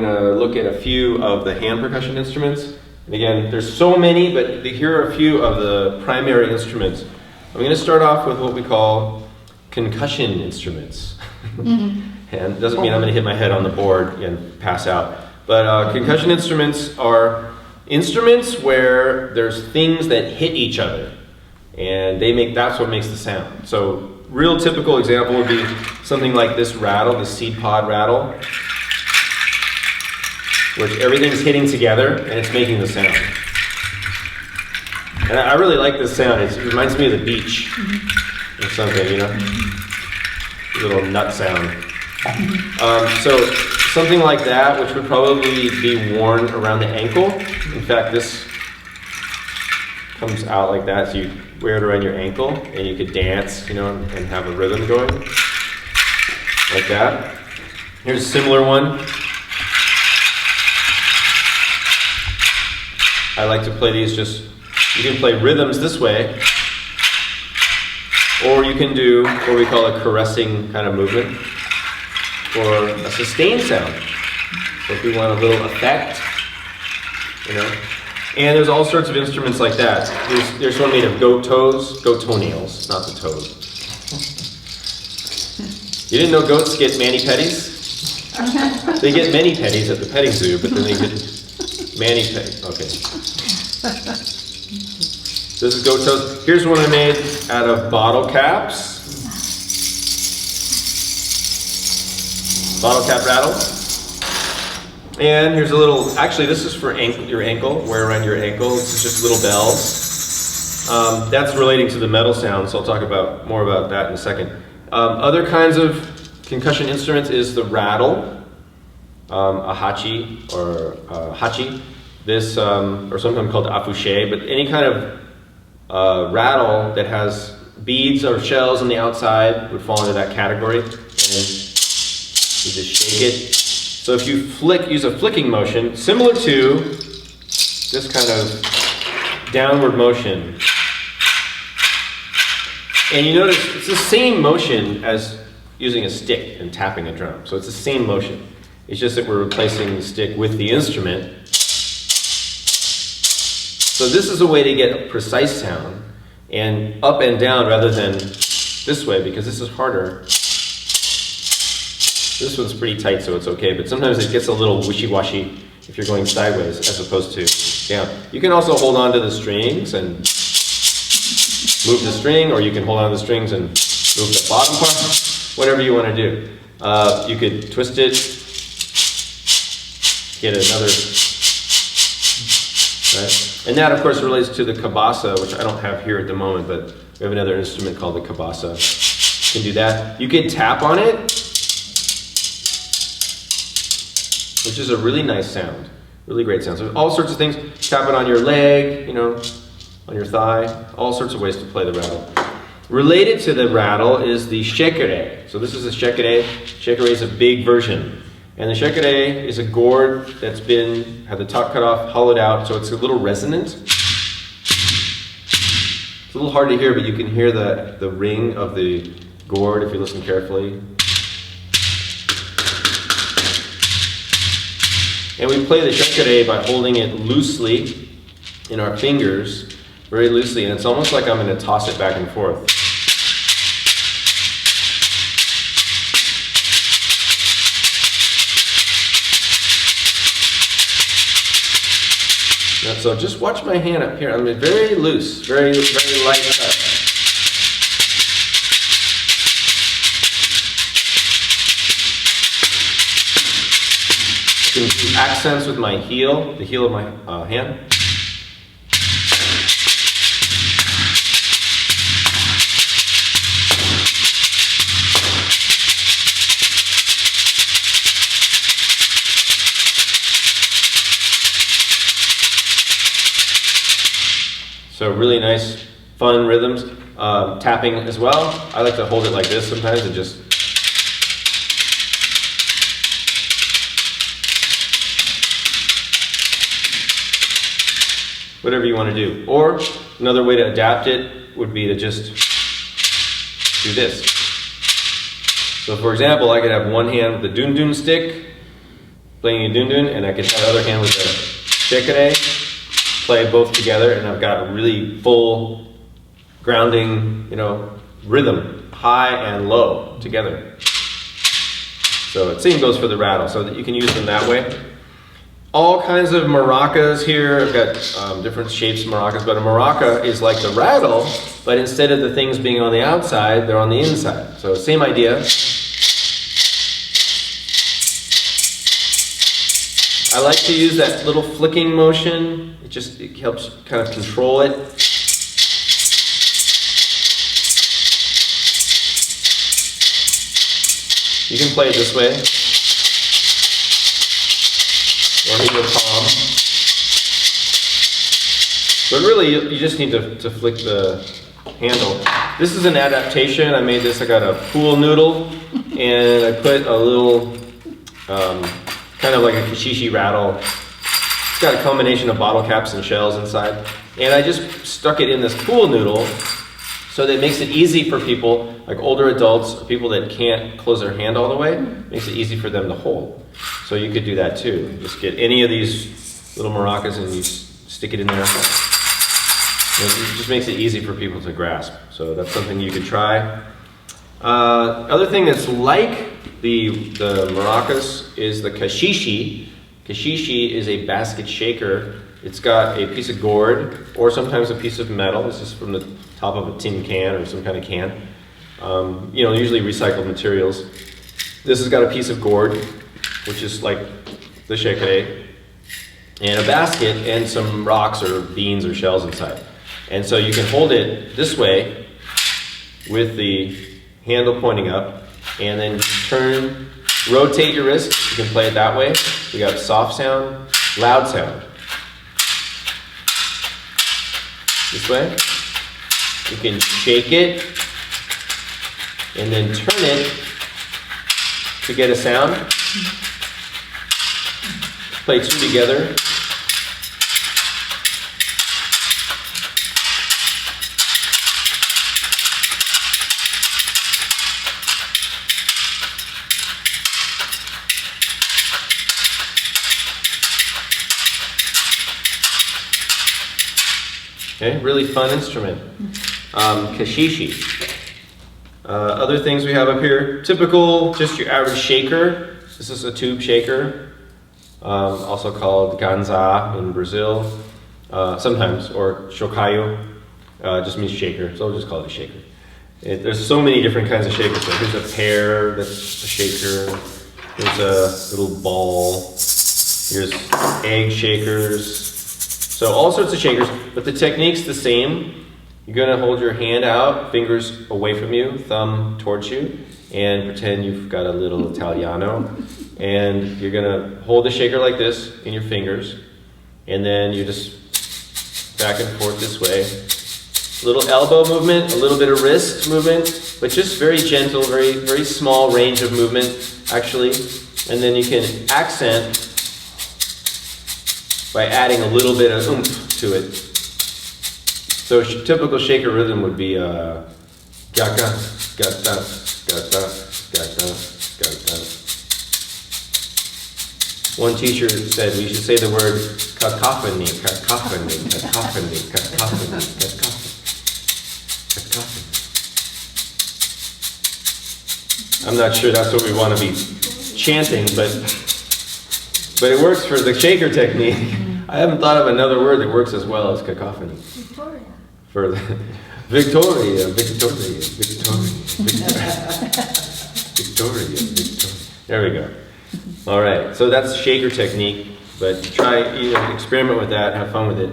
going to look at a few of the hand percussion instruments. And again, there's so many, but here are a few of the primary instruments. I'm going to start off with what we call concussion instruments. And it doesn't mean I'm going to hit my head on the board and pass out. But concussion instruments are instruments where there's things that hit each other. And that's what makes the sound. So real typical example would be something like this rattle, the seed pod rattle, where everything's hitting together and it's making the sound. And I really like this sound. It reminds me of the beach or something, you know? A little nut sound. So something like that, which would probably be worn around the ankle. In fact, this comes out like that, so you wear it around your ankle and you could dance, you know, and have a rhythm going like that. Here's a similar one. I like to play these you can play rhythms this way, or you can do what we call a caressing kind of movement, or a sustained sound. So if we want a little effect, you know. And there's all sorts of instruments like that. There's one made of goat toenails, not the toes. You didn't know goats get mani-pedis? They get mani-pedis at the petting zoo, but then they get mani-pedis. Okay. This is goat toes. Here's one I made out of bottle caps. Bottle cap rattle. And here's a little, actually this is for your ankle, wear around your ankle. This is just little bells. That's relating to the metal sound, so I'll talk more about that in a second. Other kinds of concussion instruments is the rattle, a hachi or hachi. This, or sometimes called afouché, but any kind of rattle that has beads or shells on the outside would fall into that category. And you just shake it. So if you use a flicking motion, similar to this kind of downward motion. And you notice it's the same motion as using a stick and tapping a drum. So it's the same motion. It's just that we're replacing the stick with the instrument. So this is a way to get a precise sound, and up and down rather than this way, because this is harder. This one's pretty tight, so it's okay, but sometimes it gets a little wishy-washy if you're going sideways as opposed to down. You can also hold on to the strings and move the string, or you can hold on to the strings and move the bottom part, whatever you want to do. You could twist it, get another, right? And that, of course, relates to the cabassa, which I don't have here at the moment, but we have another instrument called the cabassa. You can do that. You can tap on it, which is a really nice sound, really great sound. So all sorts of things. Tap it on your leg, you know, on your thigh, all sorts of ways to play the rattle. Related to the rattle is the shekere. So this is a shekere. Shekere is a big version. And the shekere is a gourd that's had the top cut off, hollowed out, so it's a little resonant. It's a little hard to hear, but you can hear the ring of the gourd if you listen carefully. And we play the shekere by holding it loosely in our fingers, very loosely, and it's almost like I'm going to toss it back and forth. So just watch my hand up here. I'm very loose, very, very light touch. I can do accents with my heel, the heel of my hand. So really nice, fun rhythms. Tapping as well. I like to hold it like this sometimes and just whatever you want to do. Or another way to adapt it would be to just do this. So for example, I could have one hand with the dun-dun stick playing a dun-dun, and I could have the other hand with the shekere, play both together, and I've got a really full grounding, rhythm, high and low together. So the same goes for the rattle, so that you can use them that way. All kinds of maracas here. I've got different shapes of maracas, but a maraca is like the rattle, but instead of the things being on the outside, they're on the inside. So same idea. I like to use that little flicking motion. It helps kind of control it. You can play it this way, or in your palm. But really, you just need to flick the handle. This is an adaptation. I made this. I got a pool noodle, and I put a little, kind of like a kashishi rattle. It's got a combination of bottle caps and shells inside. And I just stuck it in this pool noodle, so that it makes it easy for people, like older adults, people that can't close their hand all the way, makes it easy for them to hold. So you could do that too. Just get any of these little maracas and you stick it in there. It just makes it easy for people to grasp. So that's something you could try. Other thing that's like the maracas is the kashishi. Kashishi is a basket shaker. It's got a piece of gourd or sometimes a piece of metal. This is from the top of a tin can or some kind of can. Usually recycled materials. This has got a piece of gourd, which is like the shekere, and a basket and some rocks or beans or shells inside. And so you can hold it this way with the handle pointing up, and then rotate your wrist. You can play it that way. We got soft sound, loud sound. This way. You can shake it and then turn it to get a sound. Play two together. Okay, really fun instrument. Kashishi. Other things we have up here, typical, just your average shaker. This is a tube shaker, also called ganza in Brazil, sometimes, or shokayo, just means shaker, so we'll just call it a shaker. There's so many different kinds of shakers. So here's a pear, that's a shaker. Here's a little ball. Here's egg shakers. So all sorts of shakers, but the technique's the same. You're gonna hold your hand out, fingers away from you, thumb towards you, and pretend you've got a little Italiano. And you're gonna hold the shaker like this in your fingers, and then you just back and forth this way. A little elbow movement, a little bit of wrist movement, but just very gentle, very, very small range of movement, actually. And then you can accent by adding a little bit of oomph to it. So typical shaker rhythm would be gata, gata, gata, gata, gata. One teacher said we should say the word cacophony, cacophony, cacophony, cacophony, cacophony, cacophony. I'm not sure that's what we want to be chanting, but it works for the shaker technique. I haven't thought of another word that works as well as cacophony. Victoria. For the Victoria, Victoria, Victoria, Victoria, Victoria. There we go. All right, so that's shaker technique, but try, experiment with that, have fun with it.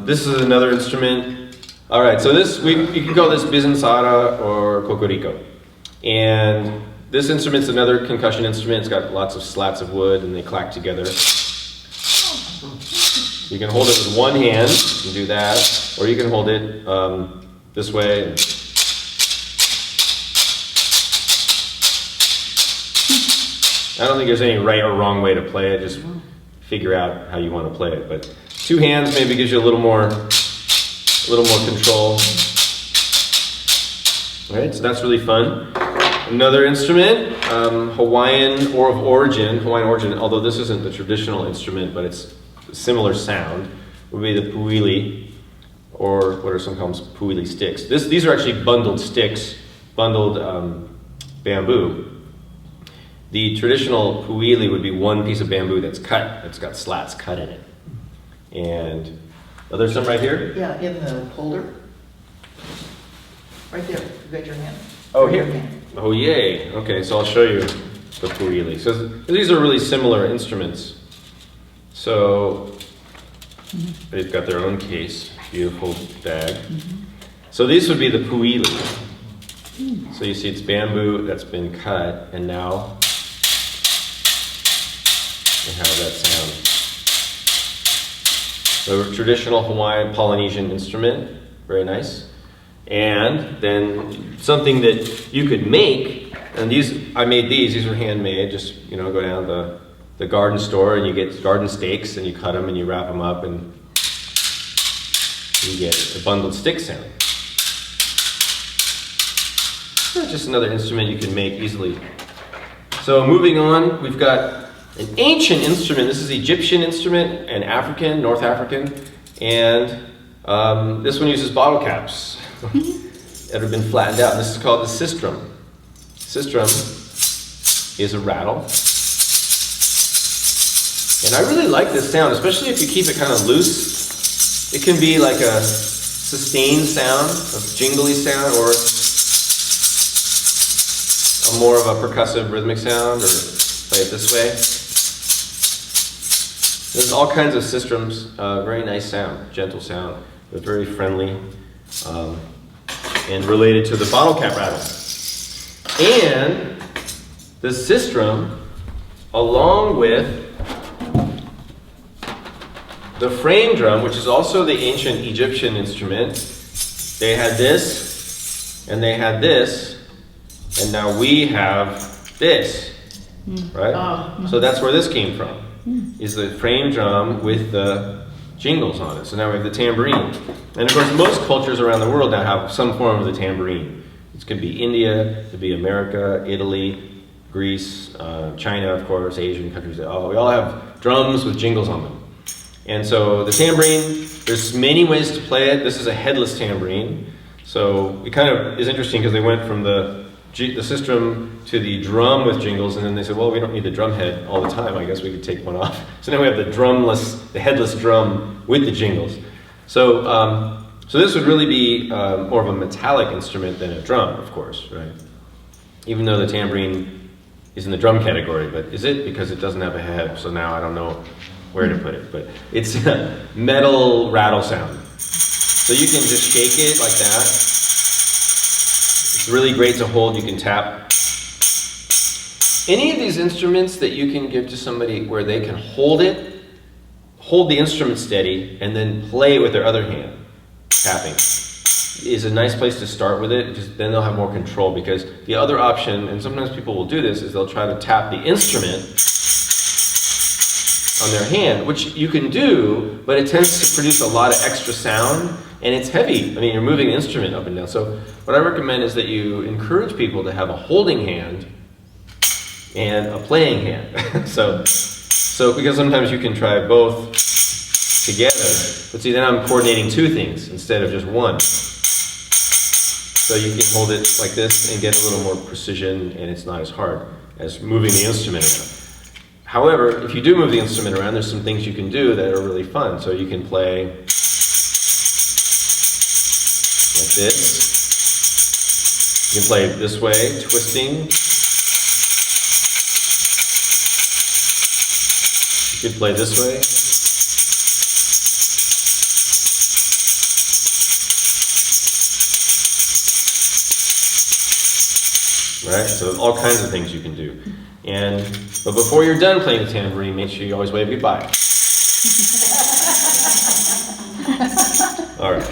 This is another instrument. All right, so you can call this bizansara or cocorico. And this instrument's another concussion instrument. It's got lots of slats of wood and they clack together. You can hold it with one hand and do that, or you can hold it this way. I don't think there's any right or wrong way to play it. Just figure out how you want to play it. But two hands maybe gives you a little more control. All right, so that's really fun. Another instrument, Hawaiian origin, although this isn't the traditional instrument, but it's a similar sound, would be the puili, or what are sometimes puili sticks. These are actually bundled sticks, bundled bamboo. The traditional puili would be one piece of bamboo that's cut, it's got slats cut in it. And there's some right here? Yeah, in the holder. Right there, you got your hand. Oh, Right here. your hand. Oh, yay. Okay, so I'll show you the puili. So these are really similar instruments. So they've got their own case, beautiful bag. So these would be the puili. So you see it's bamboo that's been cut, and now and how that sounds. The traditional Hawaiian Polynesian instrument, very nice. And then something that you could make, and I made these were handmade, just, go down to the garden store and you get garden stakes and you cut them and you wrap them up and you get a bundled stick sound. Just another instrument you can make easily. So moving on, we've got an ancient instrument. This is Egyptian instrument and African, North African, and this one uses bottle caps that have been flattened out. This is called the sistrum. Sistrum is a rattle. And I really like this sound, especially if you keep it kind of loose. It can be like a sustained sound, a jingly sound, or a more of a percussive rhythmic sound, or play it this way. There's all kinds of sistrums, very nice sound, gentle sound, but very friendly, and related to the bottle cap rattle. And the sistrum, along with the frame drum, which is also the ancient Egyptian instrument, they had this, and they had this, and now we have this, right? So that's where this came from, is the frame drum with the jingles on it. So now we have the tambourine. And of course, most cultures around the world now have some form of the tambourine. It could be India, it could be America, Italy, Greece, China, of course, Asian countries. We all have drums with jingles on them. And so the tambourine, there's many ways to play it. This is a headless tambourine. So it kind of is interesting because they went from the sistrum to the drum with jingles, and then they said, well, we don't need the drum head all the time. I guess we could take one off. So now we have the headless drum with the jingles. So so this would really be more of a metallic instrument than a drum, of course, right? Even though the tambourine is in the drum category, but is it? Because it doesn't have a head, so now I don't know where to put it. But it's a metal rattle sound. So you can just shake it like that. It's really great to hold. You can tap. Any of these instruments that you can give to somebody where they can hold the instrument steady, and then play with their other hand, tapping, is a nice place to start with it, because then they'll have more control. Because the other option, and sometimes people will do this, is they'll try to tap the instrument on their hand, which you can do, but it tends to produce a lot of extra sound, and it's heavy. I mean, you're moving the instrument up and down. So what I recommend is that you encourage people to have a holding hand and a playing hand. so because sometimes you can try both together, but see, then I'm coordinating two things instead of just one. So you can hold it like this and get a little more precision, and it's not as hard as moving the instrument around. However, if you do move the instrument around, there's some things you can do that are really fun. So you can play like this. You can play this way, twisting. You could play this way. Right? So all kinds of things you can do. But before you're done playing the tambourine, make sure you always wave goodbye. All right.